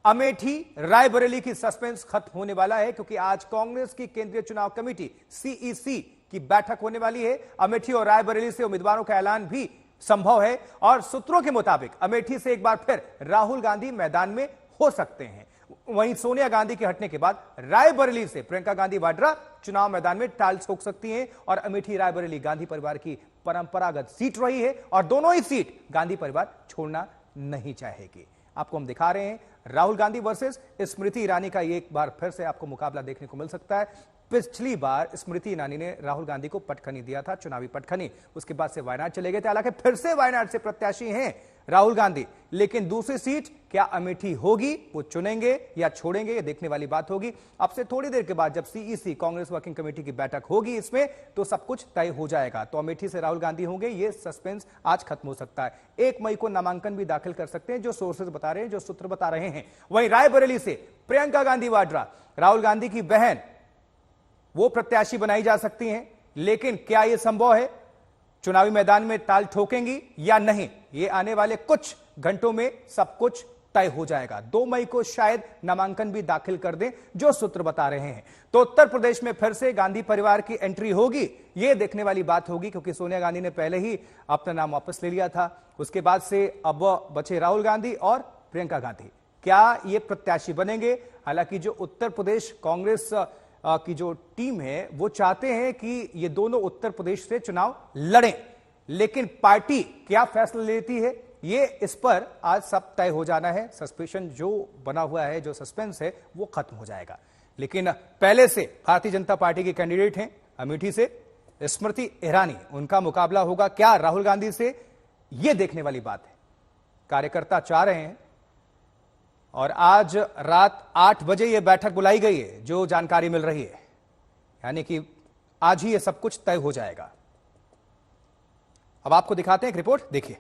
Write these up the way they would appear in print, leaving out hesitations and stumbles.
अमेठी रायबरेली की सस्पेंस खत्म होने वाला है, क्योंकि आज कांग्रेस की केंद्रीय चुनाव कमेटी सीईसी की बैठक होने वाली है। अमेठी और रायबरेली से उम्मीदवारों का ऐलान भी संभव है और सूत्रों के मुताबिक अमेठी से एक बार फिर राहुल गांधी मैदान में हो सकते हैं। वहीं सोनिया गांधी के हटने के बाद रायबरेली से प्रियंका गांधी वाड्रा चुनाव मैदान में टाल ठोक सकती हैं और अमेठी रायबरेली गांधी परिवार की परंपरागत सीट रही है और दोनों ही सीट गांधी परिवार छोड़ना नहीं चाहेगी। आपको हम दिखा रहे हैं राहुल गांधी वर्सेस स्मृति ईरानी का एक बार फिर से आपको मुकाबला देखने को मिल सकता है। पिछली बार स्मृति ईरानी ने राहुल गांधी को पटखनी दिया था, चुनावी पटखनी, उसके बाद से वायनाड चले गए थे। हालांकि फिर से वायनाड से प्रत्याशी हैं राहुल गांधी, लेकिन दूसरी सीट क्या अमेठी होगी, वो चुनेंगे या छोड़ेंगे, ये देखने वाली बात होगी। अब से थोड़ी देर के बाद जब सीईसी कांग्रेस वर्किंग कमेटी की बैठक होगी इसमें, तो सब कुछ तय हो जाएगा। तो अमेठी से राहुल गांधी होंगे, ये सस्पेंस आज खत्म हो सकता है। 1 मई को नामांकन भी दाखिल कर सकते हैं, जो सोर्सेज बता रहे हैं, जो सूत्र बता रहे हैं। वहीं रायबरेली से प्रियंका गांधी वाड्रा, राहुल गांधी की बहन, वो प्रत्याशी बनाई जा सकती हैं, लेकिन क्या यह संभव है? चुनावी मैदान में ताल ठोकेंगी या नहीं, ये आने वाले कुछ घंटों में सब कुछ तय हो जाएगा। 2 मई को शायद नामांकन भी दाखिल कर दें, जो सूत्र बता रहे हैं। तो उत्तर प्रदेश में फिर से गांधी परिवार की एंट्री होगी, यह देखने वाली बात होगी, क्योंकि सोनिया गांधी ने पहले ही अपना नाम वापस ले लिया था। उसके बाद से अब बचे राहुल गांधी और प्रियंका गांधी, क्या ये प्रत्याशी बनेंगे? हालांकि जो उत्तर प्रदेश कांग्रेस की जो टीम है वो चाहते हैं कि ये दोनों उत्तर प्रदेश से चुनाव लड़ें, लेकिन पार्टी क्या फैसला लेती है, ये इस पर आज सब तय हो जाना है। सस्पेंशन जो बना हुआ है, जो सस्पेंस है, वो खत्म हो जाएगा। लेकिन पहले से भारतीय जनता पार्टी के कैंडिडेट हैं अमेठी से स्मृति ईरानी, उनका मुकाबला होगा क्या राहुल गांधी से, ये देखने वाली बात है। कार्यकर्ता चाह रहे हैं और आज रात 8 बजे यह बैठक बुलाई गई है, जो जानकारी मिल रही है, यानी कि आज ही यह सब कुछ तय हो जाएगा। अब आपको दिखाते हैं एक रिपोर्ट, देखिए।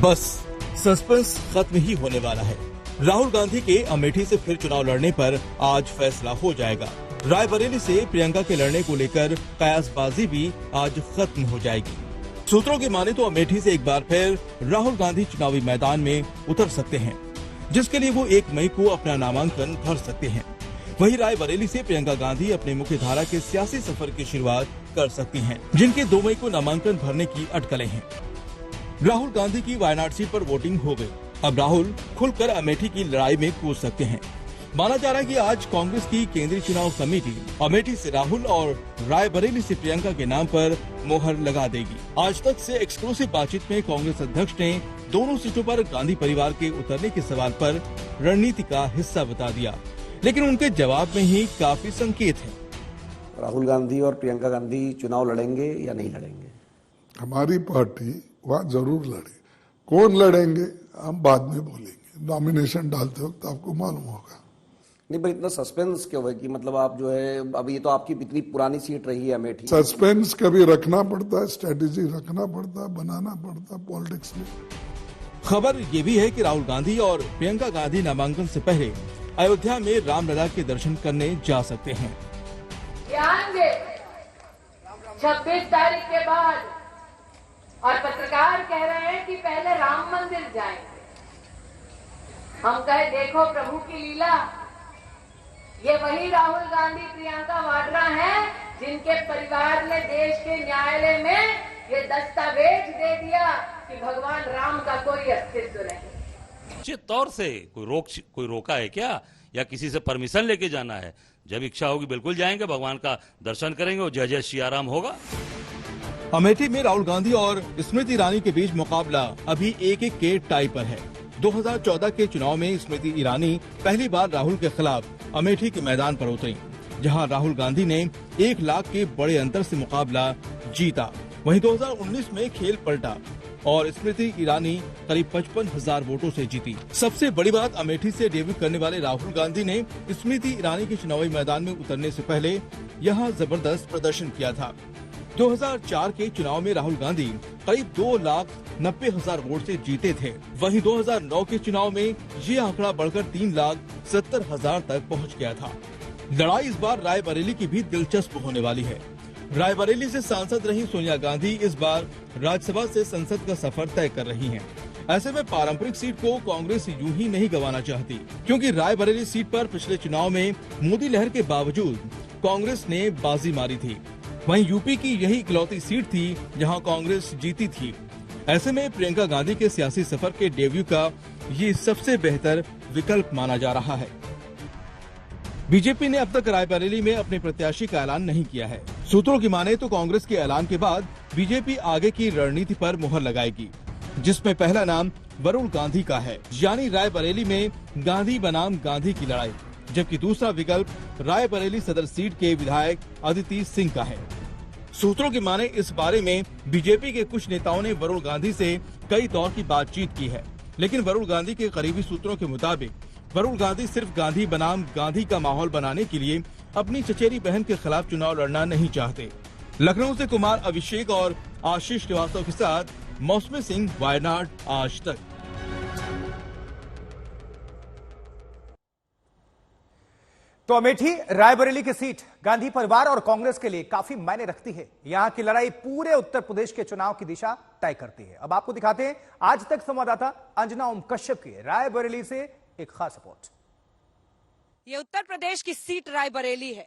बस सस्पेंस खत्म ही होने वाला है। राहुल गांधी के अमेठी से फिर चुनाव लड़ने पर आज फैसला हो जाएगा। रायबरेली से प्रियंका के लड़ने को लेकर कयासबाजी भी आज खत्म हो जाएगी। सूत्रों की माने तो अमेठी से एक बार फिर राहुल गांधी चुनावी मैदान में उतर सकते हैं, जिसके लिए वो 1 मई को अपना नामांकन भर सकते हैं। वहीं रायबरेली से प्रियंका गांधी अपने मुख्य धारा के सियासी सफर की शुरुआत कर सकती हैं, जिनके 2 मई को नामांकन भरने की अटकलें हैं। राहुल गांधी की वायनाड सीट पर वोटिंग हो गई। अब राहुल खुलकर अमेठी की लड़ाई में कूद सकते हैं। माना जा रहा है कि आज कांग्रेस की केंद्रीय चुनाव कमेटी अमेठी से राहुल और रायबरेली से प्रियंका के नाम पर मोहर लगा देगी। आज तक से एक्सक्लूसिव बातचीत में कांग्रेस अध्यक्ष ने दोनों सीटों पर गांधी परिवार के उतरने के सवाल पर रणनीति का हिस्सा बता दिया, लेकिन उनके जवाब में ही काफी संकेत है। राहुल गांधी और प्रियंका गांधी चुनाव लड़ेंगे या नहीं लड़ेंगे? हमारी पार्टी वहाँ जरूर लड़े। कौन लड़ेंगे हम बाद में बोलेंगे, नॉमिनेशन डालते वक्त आपको मालूम होगा। नहीं, पर इतना सस्पेंस क्यों है कि मतलब आप जो है, अब ये तो आपकी इतनी पुरानी सीट रही है अमेठी। सस्पेंस कभी रखना पड़ता है, स्ट्रेटेजी रखना पड़ता है, बनाना पड़ता है पॉलिटिक्स में। खबर ये भी है कि राहुल गांधी और प्रियंका गांधी नामांकन से पहले अयोध्या में रामलला के दर्शन करने जा सकते हैं। 26 तारीख के बाद, और पत्रकार कह रहे हैं कि पहले राम मंदिर जाएंगे। हम कहे देखो प्रभु की लीला, ये वही राहुल गांधी प्रियंका वाड्रा हैं जिनके परिवार ने देश के न्यायालय में ये दस्तावेज दे दिया कि भगवान राम का कोई अस्तित्व नहीं। निश्चित तौर से कोई रोका है क्या, या किसी से परमिशन लेके जाना है? जब इच्छा होगी बिल्कुल जाएंगे, भगवान का दर्शन करेंगे और जय जय सियाराम होगा। अमेठी में राहुल गांधी और स्मृति ईरानी के बीच मुकाबला अभी 1-1 के टाई पर है। 2014 के चुनाव में स्मृति ईरानी पहली बार राहुल के खिलाफ अमेठी के मैदान पर उतरी, जहां राहुल गांधी ने 1 लाख के बड़े अंतर से मुकाबला जीता। वहीं 2019 में खेल पलटा और स्मृति ईरानी करीब 55,000 वोटों से जीती। सबसे बड़ी बात, अमेठी से डेब्यू करने वाले राहुल गांधी ने स्मृति ईरानी के चुनावी मैदान में उतरने से पहले यहां जबरदस्त प्रदर्शन किया था। 2004 के चुनाव में राहुल गांधी करीब 2,90,000 वोट से जीते थे। वहीं 2009 के चुनाव में ये आंकड़ा बढ़कर 3,70,000 तक पहुंच गया था। लड़ाई इस बार रायबरेली की भी दिलचस्प होने वाली है। रायबरेली से सांसद रही सोनिया गांधी इस बार राज्यसभा से संसद का सफर तय कर रही हैं। ऐसे में पारंपरिक सीट को कांग्रेस यूं ही नहीं गंवाना चाहती, क्योंकि रायबरेली सीट पर पिछले चुनाव में मोदी लहर के बावजूद कांग्रेस ने बाजी मारी थी। वहीं यूपी की यही इकलौती सीट थी जहां कांग्रेस जीती थी। ऐसे में प्रियंका गांधी के सियासी सफर के डेब्यू का ये सबसे बेहतर विकल्प माना जा रहा है। बीजेपी ने अब तक रायबरेली में अपने प्रत्याशी का ऐलान नहीं किया है। सूत्रों की माने तो कांग्रेस के ऐलान के बाद बीजेपी आगे की रणनीति पर मुहर लगाएगी, जिसमें पहला नाम वरुण गांधी का है, यानी रायबरेली में गांधी बनाम गांधी की लड़ाई, जबकि दूसरा विकल्प रायबरेली सदर सीट के विधायक अदिति सिंह का है। सूत्रों की माने इस बारे में बीजेपी के कुछ नेताओं ने वरुण गांधी से कई दौर की बातचीत की है, लेकिन वरुण गांधी के करीबी सूत्रों के मुताबिक वरुण गांधी सिर्फ गांधी बनाम गांधी का माहौल बनाने के लिए अपनी चचेरी बहन के खिलाफ चुनाव लड़ना नहीं चाहते। लखनऊ से कुमार अभिषेक और आशीष श्रीवास्तव के साथ मौसमी सिंह, वायनाड, आज तक। तो अमेठी रायबरेली की सीट गांधी परिवार और कांग्रेस के लिए काफी मायने रखती है। यहां की लड़ाई पूरे उत्तर प्रदेश के चुनाव की दिशा तय करती है। अब आपको दिखाते हैं आज तक संवाददाता अंजना ओम कश्यप की रायबरेली से एक खास रिपोर्ट। ये उत्तर प्रदेश की सीट रायबरेली है।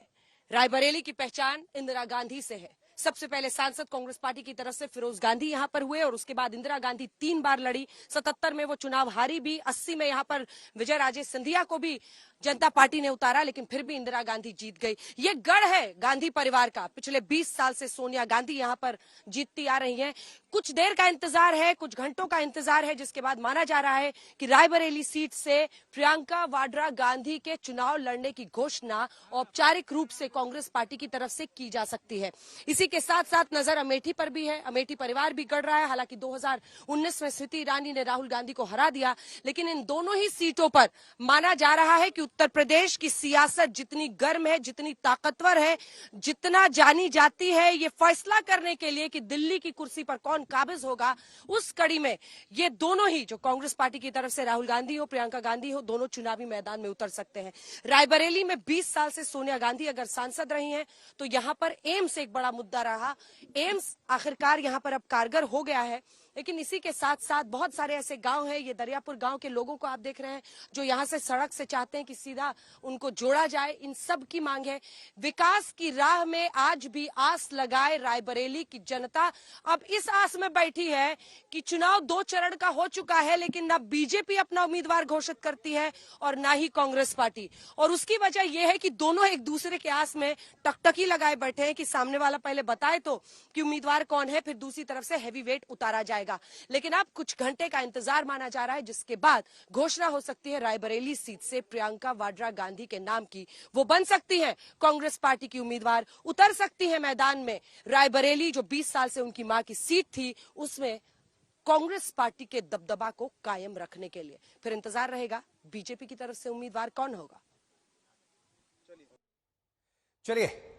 रायबरेली की पहचान इंदिरा गांधी से है। सबसे पहले सांसद कांग्रेस पार्टी की तरफ से फिरोज गांधी यहां पर हुए और उसके बाद इंदिरा गांधी 3 बार लड़ी। 77 में वो चुनाव हारी भी, 80 में यहां पर विजय राजे सिंधिया को भी जनता पार्टी ने उतारा, लेकिन फिर भी इंदिरा गांधी जीत गई। ये गढ़ है गांधी परिवार का। पिछले 20 साल से सोनिया गांधी यहां पर जीतती आ रही हैं। कुछ देर का इंतजार है, कुछ घंटों का इंतजार है, जिसके बाद माना जा रहा है कि रायबरेली सीट से प्रियंका वाड्रा गांधी के चुनाव लड़ने की घोषणा औपचारिक रूप से कांग्रेस पार्टी की तरफ से की जा सकती है। इसी के साथ साथ नजर अमेठी पर भी है। अमेठी परिवार भी गढ़ रहा है। हालांकि 2019 में स्मृति ईरानी ने राहुल गांधी को हरा दिया, लेकिन इन दोनों ही सीटों पर माना जा रहा है कि उत्तर प्रदेश की सियासत जितनी गर्म है, जितनी ताकतवर है, जितना जानी जाती है ये फैसला करने के लिए कि दिल्ली की कुर्सी पर कौन काबिज होगा, उस कड़ी में ये दोनों ही, जो कांग्रेस पार्टी की तरफ से राहुल गांधी हो, प्रियंका गांधी हो, दोनों चुनावी मैदान में उतर सकते हैं। रायबरेली में 20 साल से सोनिया गांधी अगर सांसद रही हैं तो यहां पर एम्स एक बड़ा मुद्दा रहा। एम्स आखिरकार यहां पर अब कारगर हो गया है, लेकिन इसी के साथ साथ बहुत सारे ऐसे गांव हैं, ये दरियापुर गांव के लोगों को आप देख रहे हैं जो यहां से सड़क से चाहते हैं कि सीधा उनको जोड़ा जाए। इन सब की मांग है। विकास की राह में आज भी आस लगाए रायबरेली की जनता अब इस आस में बैठी है कि चुनाव 2 चरण का हो चुका है, लेकिन ना बीजेपी अपना उम्मीदवार घोषित करती है और ना ही कांग्रेस पार्टी। और उसकी वजह यह है कि दोनों एक दूसरे के आस में टकटकी लगाए बैठे हैं कि सामने वाला पहले बताए तो कि उम्मीदवार कौन है, फिर दूसरी तरफ से हैवी वेट उतारा जाए। लेकिन अब कुछ घंटे का इंतजार माना जा रहा है, जिसके बाद घोषणा हो सकती है रायबरेली सीट से प्रियंका वाड्रा गांधी के नाम की। वो बन सकती हैं कांग्रेस पार्टी की उम्मीदवार, उतर सकती है मैदान में। रायबरेली जो 20 साल से उनकी मां की सीट थी, उसमें कांग्रेस पार्टी के दबदबा को कायम रखने के लिए। फिर इंतजार रहेगा बीजेपी की तरफ से उम्मीदवार कौन होगा। चलिए,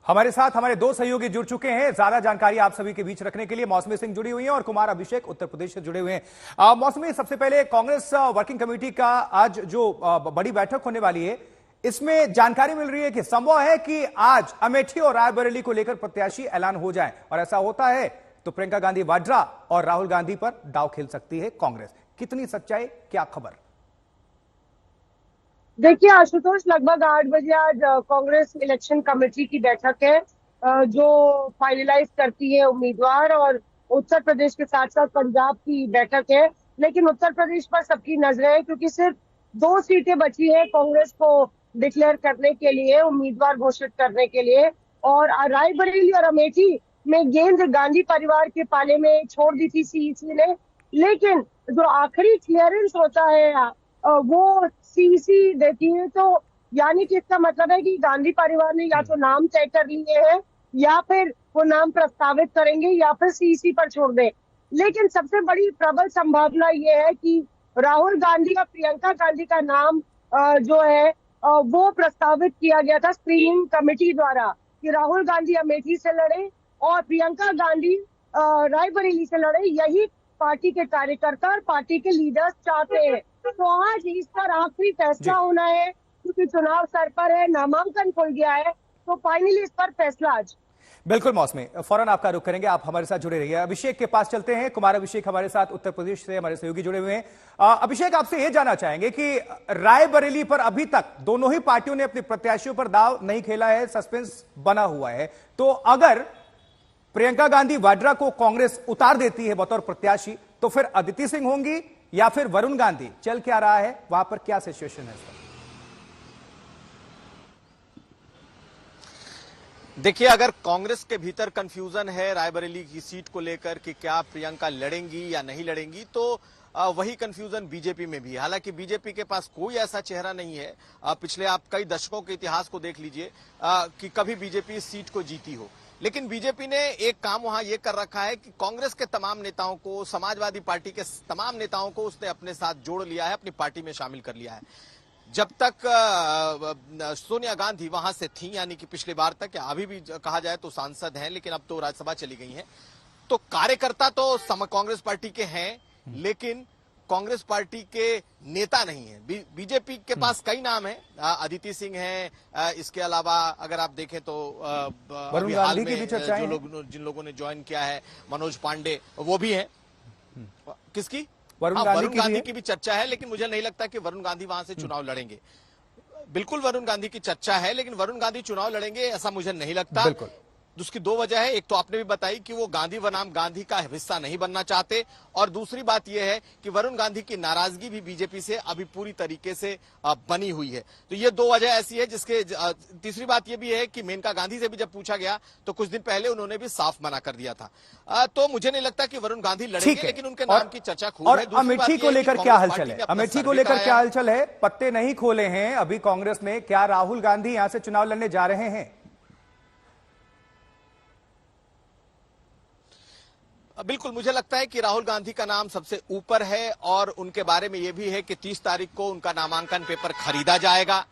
हमारे साथ हमारे 2 सहयोगी जुड़ चुके हैं ज्यादा जानकारी आप सभी के बीच रखने के लिए। मौसमी सिंह जुड़ी हुई हैं और कुमार अभिषेक उत्तर प्रदेश से जुड़े हुए हैं। मौसमी, सबसे पहले कांग्रेस वर्किंग कमेटी का आज जो बड़ी बैठक होने वाली है, इसमें जानकारी मिल रही है कि संभव है कि आज अमेठी और रायबरेली को लेकर प्रत्याशी ऐलान हो जाए, और ऐसा होता है तो प्रियंका गांधी वाड्रा और राहुल गांधी पर दांव खेल सकती है कांग्रेस। कितनी सच्चाई, क्या खबर? देखिए आशुतोष, लगभग 8 बजे आज कांग्रेस इलेक्शन कमेटी की बैठक है जो फाइनलाइज करती है उम्मीदवार, और उत्तर प्रदेश के साथ साथ पंजाब की बैठक है। लेकिन उत्तर प्रदेश पर सबकी नजरें हैं क्योंकि सिर्फ 2 सीटें बची है कांग्रेस को डिक्लेयर करने के लिए, उम्मीदवार घोषित करने के लिए। और रायबरेली और अमेठी में गेंद गांधी परिवार के पाले में छोड़ दी थी सीईसी ने, लेकिन जो आखिरी क्लियरेंस होता है वो सीईसी देती है। तो यानी कि इसका मतलब है कि गांधी परिवार ने या तो नाम तय कर लिए हैं, या फिर वो नाम प्रस्तावित करेंगे, या फिर सीईसी पर छोड़ दें। लेकिन सबसे बड़ी प्रबल संभावना ये है कि राहुल गांधी और प्रियंका गांधी का नाम जो है वो प्रस्तावित किया गया था स्क्रीनिंग कमेटी द्वारा कि राहुल गांधी अमेठी से लड़े और प्रियंका गांधी रायबरेली से लड़े। यही पार्टी के कार्यकर्ता और पार्टी के लीडर्स चाहते हैं। तो आज इस पर आखिरी फैसला होना है क्योंकि चुनाव सर पर है, नामांकन खुल गया है, तो फाइनली इस पर फैसला आज। बिल्कुल मौसमी, फौरन आपका रुख करेंगे, आप हमारे साथ जुड़े रहिए। अभिषेक के पास चलते हैं। कुमार अभिषेक हमारे साथ उत्तर प्रदेश से हमारे सहयोगी जुड़े हुए हैं। अभिषेक, आपसे यह जानना चाहेंगे कि रायबरेली पर अभी तक दोनों ही पार्टियों ने अपने प्रत्याशियों पर दाव नहीं खेला है, सस्पेंस बना हुआ है, तो अगर प्रियंका गांधी वाड्रा को कांग्रेस उतार देती है बतौर प्रत्याशी, तो फिर अदिति सिंह होंगी या फिर वरुण गांधी? चल क्या रहा है वहां पर, क्या सिचुएशन है इसका? देखिए, अगर कांग्रेस के भीतर कंफ्यूजन है रायबरेली की सीट को लेकर कि क्या प्रियंका लड़ेंगी या नहीं लड़ेंगी, तो वही कंफ्यूजन बीजेपी में भी है। हालांकि बीजेपी के पास कोई ऐसा चेहरा नहीं है, पिछले आप कई दशकों के इतिहास को देख लीजिए कि कभी बीजेपी इस सीट को जीती हो। लेकिन बीजेपी ने एक काम वहां ये कर रखा है कि कांग्रेस के तमाम नेताओं को, समाजवादी पार्टी के तमाम नेताओं को उसने अपने साथ जोड़ लिया है, अपनी पार्टी में शामिल कर लिया है। जब तक सोनिया गांधी वहां से थी, यानी कि पिछली बार तक, या अभी भी कहा जाए तो सांसद हैं, लेकिन अब तो राज्यसभा चली गई हैं, तो कार्यकर्ता तो कांग्रेस पार्टी के हैं, लेकिन कांग्रेस पार्टी के नेता नहीं है। बीजेपी के पास कई नाम हैं, अदिति सिंह हैं, इसके अलावा अगर आप देखें तो वरुण गांधी की भी चर्चा है, जिन लोगों ने ज्वाइन किया है, मनोज पांडे, वो भी हैं। किसकी? वरुण गांधी की भी चर्चा है, लेकिन मुझे नहीं लगता कि वरुण गांधी वहां से चुनाव लड़ेंगे। बिल्कुल वरुण गांधी की चर्चा है, लेकिन वरुण गांधी चुनाव लड़ेंगे ऐसा मुझे नहीं लगता। उसकी दो वजह है, एक तो आपने भी बताई कि वो गांधी बनाम गांधी का हिस्सा नहीं बनना चाहते, और दूसरी बात यह है कि वरुण गांधी की नाराजगी भी बीजेपी से अभी पूरी तरीके से बनी हुई है। तो ये दो वजह ऐसी है जिसके तीसरी बात यह भी है कि मेनका गांधी से भी जब पूछा गया तो कुछ दिन पहले उन्होंने भी साफ मना कर दिया था। तो मुझे नहीं लगता कि वरुण गांधी लड़ेंगे, लेकिन उनके नाम की चर्चा खूब है। अमेठी को लेकर क्या हलचल है? अमेठी को लेकर क्या हलचल है? पत्ते नहीं खोले हैं अभी कांग्रेस में, क्या राहुल गांधी यहां से चुनाव लड़ने जा रहे हैं? बिल्कुल, मुझे लगता है कि राहुल गांधी का नाम सबसे ऊपर है, और उनके बारे में यह भी है कि 30 तारीख को उनका नामांकन पेपर खरीदा जाएगा,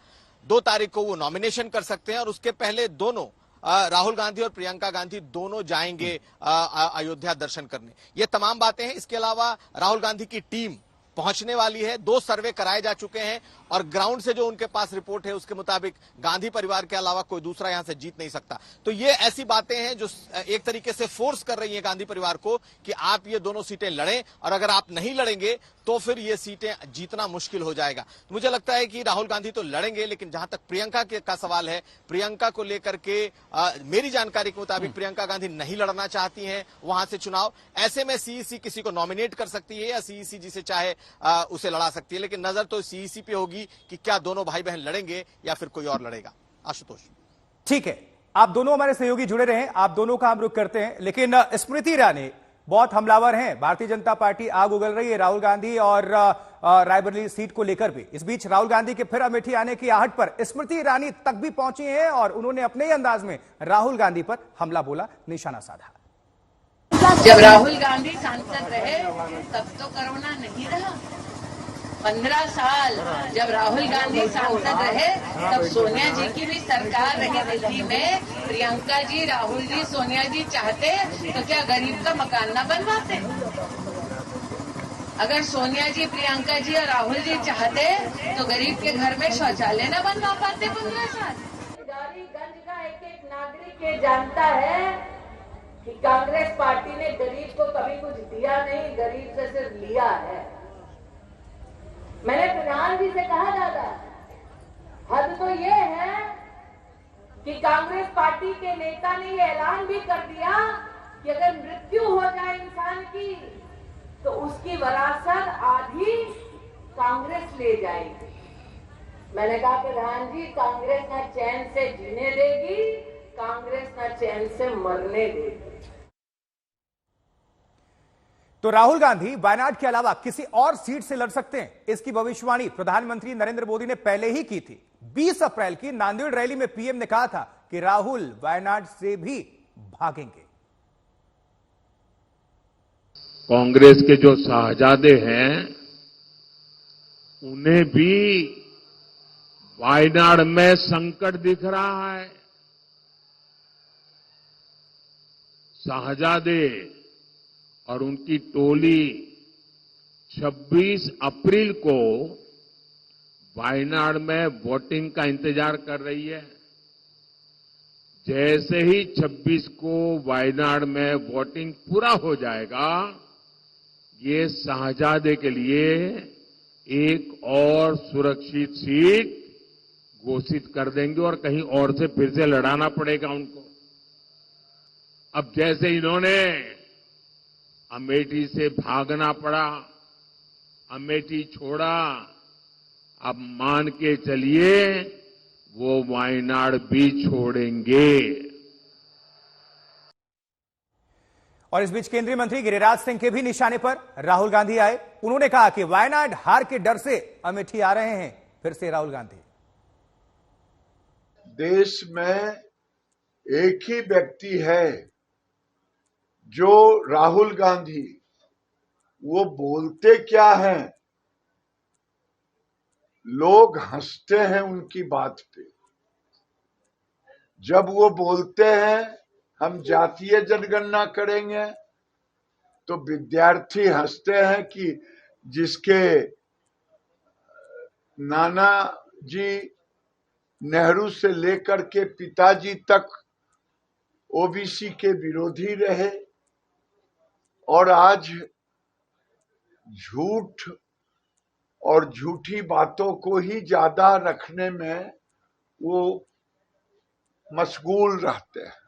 2 तारीख को वो नॉमिनेशन कर सकते हैं, और उसके पहले दोनों राहुल गांधी और प्रियंका गांधी दोनों जाएंगे अयोध्या दर्शन करने। ये तमाम बातें हैं। इसके अलावा राहुल गांधी की टीम पहुंचने वाली है, 2 सर्वे कराए जा चुके हैं, और ग्राउंड से जो उनके पास रिपोर्ट है उसके मुताबिक गांधी परिवार के अलावा कोई दूसरा यहां से जीत नहीं सकता। तो ये ऐसी बातें हैं जो एक तरीके से फोर्स कर रही हैं गांधी परिवार को कि आप ये दोनों सीटें लड़ें, और अगर आप नहीं लड़ेंगे तो फिर ये सीटें जीतना मुश्किल हो जाएगा। तो मुझे लगता है कि राहुल गांधी तो लड़ेंगे, लेकिन जहां तक प्रियंका का सवाल है, प्रियंका को लेकर के मेरी जानकारी के मुताबिक प्रियंका गांधी नहीं लड़ना चाहती हैं वहां से चुनाव। ऐसे में सीईसी किसी को नॉमिनेट कर सकती है, या सीईसी जिसे चाहे उसे लड़ा सकती है, लेकिन नजर तो सीईसी पे होगी कि क्या दोनों भाई बहन लड़ेंगे या फिर कोई और लड़ेगा। आशुतोष। ठीक है, आप दोनों हमारे सहयोगी जुड़े रहे, आप दोनों का हम रुख करते हैं, लेकिन स्मृति ईरानी बहुत हमलावर हैं। भारतीय जनता पार्टी आग उगल रही है राहुल गांधी और रायबरेली सीट को लेकर भी। इस बीच राहुल गांधी के फिर अमेठी आने की आहट पर स्मृति ईरानी तक भी पहुंची हैं, और उन्होंने अपने ही अंदाज में राहुल गांधी पर हमला बोला, निशाना साधा। जब राहुल गांधी सांसद रहे तब तो कोरोना नहीं रहा। 15 साल जब राहुल गांधी सांसद रहे तब सोनिया जी की भी सरकार रही दिल्ली में। प्रियंका जी, राहुल जी, सोनिया जी चाहते तो क्या गरीब का मकान न बनवाते? अगर सोनिया जी, प्रियंका जी और राहुल जी चाहते तो गरीब के घर में शौचालय न बनवा पाते 15 साल। गंज का एक नागरिक ये जानता है कि कांग्रेस पार्टी ने गरीब को कभी कुछ दिया नहीं, गरीब से सिर्फ लिया है। मैंने प्रधान जी से कहा दादा, हद तो ये है कि कांग्रेस पार्टी के नेता ने ये ऐलान भी कर दिया कि अगर मृत्यु हो जाए इंसान की तो उसकी विरासत आधी कांग्रेस ले जाएगी। मैंने कहा प्रधान जी, कांग्रेस न चैन से जीने देगी, कांग्रेस न चैन से मरने देगी। तो राहुल गांधी वायनाड के अलावा किसी और सीट से लड़ सकते हैं, इसकी भविष्यवाणी प्रधानमंत्री नरेंद्र मोदी ने पहले ही की थी। 20 अप्रैल की नांदेड़ रैली में पीएम ने कहा था कि राहुल वायनाड से भी भागेंगे। कांग्रेस के जो शाहजादे हैं उन्हें भी वायनाड में संकट दिख रहा है। शाहजादे और उनकी टोली 26 अप्रैल को वायनाड में वोटिंग का इंतजार कर रही है। जैसे ही 26 को वायनाड में वोटिंग पूरा हो जाएगा, ये शाहजादे के लिए एक और सुरक्षित सीट घोषित कर देंगे और कहीं और से फिर से लड़ाना पड़ेगा उनको। अब जैसे इन्होंने अमेठी से भागना पड़ा, अमेठी छोड़ा, अब मान के चलिए वो वायनाड भी छोड़ेंगे। और इस बीच केंद्रीय मंत्री गिरिराज सिंह के भी निशाने पर राहुल गांधी आए। उन्होंने कहा कि वायनाड हार के डर से अमेठी आ रहे हैं फिर से राहुल गांधी। देश में एक ही व्यक्ति है जो राहुल गांधी, वो बोलते क्या हैं, लोग हंसते हैं उनकी बात पे। जब वो बोलते हैं हम जातीय जनगणना करेंगे तो विद्यार्थी हंसते हैं कि जिसके नाना जी नेहरू से लेकर के पिताजी तक ओबीसी के विरोधी रहे और आज झूठ और झूठी बातों को ही ज्यादा रखने में वो मशगूल रहते हैं।